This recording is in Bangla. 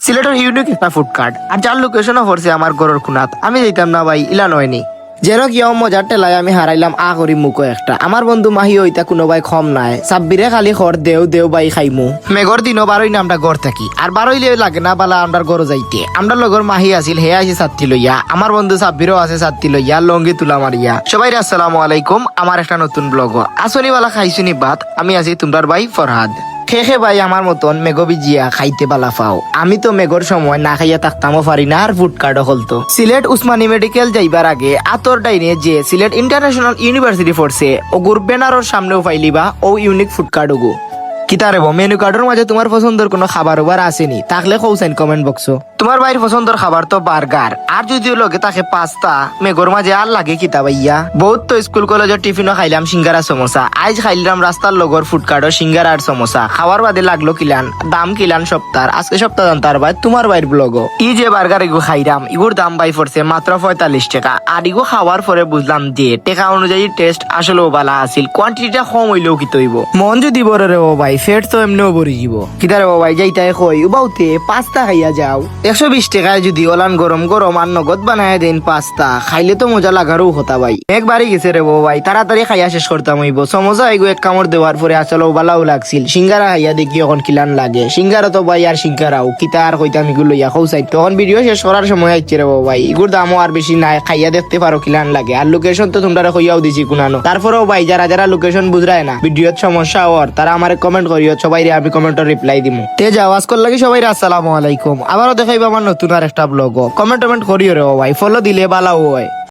সিলেটের ইউনিক একটা ফুড কার্ট আর যার লোকেশনও পড়ছে আমার ঘরের খুনাত। আমি যাইতাম না ভাই, ইলা নয়নি যেন কিয় মজার টেলায় আমি হারাইলাম করি মুখো একটা। আমার বন্ধু মাহি ওইটা কোনো ভাই কম নাই, সাব্বিরে খালি খর দেও দেও বাই খাইমু। মেঘর দিনও বারোই না আমরা গড় থাকি, আর বারোইলে লাগে না বালা আমরা গড় যাইতে। আমরা লগর মাহি আছিল, হে আছে ছাত্রী লইয়া, আমার বন্ধু সাব্বিরও আছে ছাত্রী লইয়া, লঙ্গি তুলা মারিয়া। সবাই আসসালামু আলাইকুম, আমার একটা নতুন ব্লগ। আসনি বালা খাইছুনি বাত, আমি আছি তোমরার ভাই ফরহাদ। খেখে ভাই আমার মতন মেঘ বিজিয়া খাইতে বালা পাও। আমি তো মেঘর সময় না খাইয়া থাকতামও পারি না, আর ফুড কার্ডও হলতো। সিলেট উসমানী মেডিকেল যাইবার আগে আতর ডাইনে যে সিলেট ইন্টারন্যাশনাল ইউনিভার্সিটি পড়ছে ওগুর ব্যানারের সামনেও পাইলিবা ও ইউনিক ফুড কার্ড ওগু। কিতারে মেনু কার্ডের মাঝে তোমার পছন্দের কোনো খাবার ওবার আসেনি থাকলে কৌছেন কমেন্ট বক্স। তোমার ভাইয়ের পছন্দের খাবার তো বার্গার, আর যদিও লগে তাকে পাস্তা, মেঘর মাঝে আর লাগে কিতা ভাইয়া। বহুত তো স্কুল কলেজের টিফিনও খাইলাম সিঙ্গারা সমোসা, আজ খাইলাম রাস্তার লগর ফুড কার্ডও সিঙ্গারা আর সমোসা। খাওয়ার বাদে লাগলো কিলান, দাম কিলান সপ্তাহ, আজকে সপ্তাহ জানতার ভাই তোমার ভাইয়ের ব্লগ। ই যে বার্গার এগু খাইলাম ইগুর দাম বাই পড়ছে মাত্র 45 টাকা। আর ইগু খাওয়ার পরে বুঝলাম যে টাকা অনুযায়ী টেস্ট আসলেও ভালো আছিল, কোয়ান্টিটিটা কম হইলেও কি তৈব। মন যদি বড় রে ও ভাই ফেট তো এমনিও ভরে যাব। কিতারে ও ভাই যাইতাই কই উবাউতে পাস্তা খাইয়া যাও 120 টাকায় যদি ওলান গরম গরম আর নগদ বানায় দেন পাস্তা, খাইলে তো মজা লাগারও হতা ভাই। একবারই গেছে রে বউ ভাই, তাড়াতাড়ি খাইয়া শেষ করতাম হইব। সমোসা এগো এক কামড় দেওয়ার পরে আসলেও ভালাও লাগছিল। সিঙ্গারা খাইয়া দেখি এখন কিলান লাগে, সিঙ্গারা তো ভাই আর সিঙ্গারাও কিতা আর কইতাম এগুলো লইয়া খৌসাই। তখন ভিডিও শেষ করার সময় আইছে রে বউ ভাই, এগুর দামও আর বেশি নাই, খাইয়া দেখতে পারো কিলান লাগে। আর লোকেশন তো তোমরা কইয়াও দিছি কুনানো। তারপরেও ভাই যারা যারা লোকেশন বুঝরায় না, ভিডিওর সমস্যা ওর তারা আমার কমেন্ট করিও, সবাই আমি কমেন্টের রিপ্লাই দিমু। তে যাও আজকাল লাগি সবাই আসসালামু আলাইকুম। আবারও দেখাইব আমার নতুন আর একটা ব্লগ। কমেন্ট করিও রে ভাই, ফলো দিলে বালাও হয়।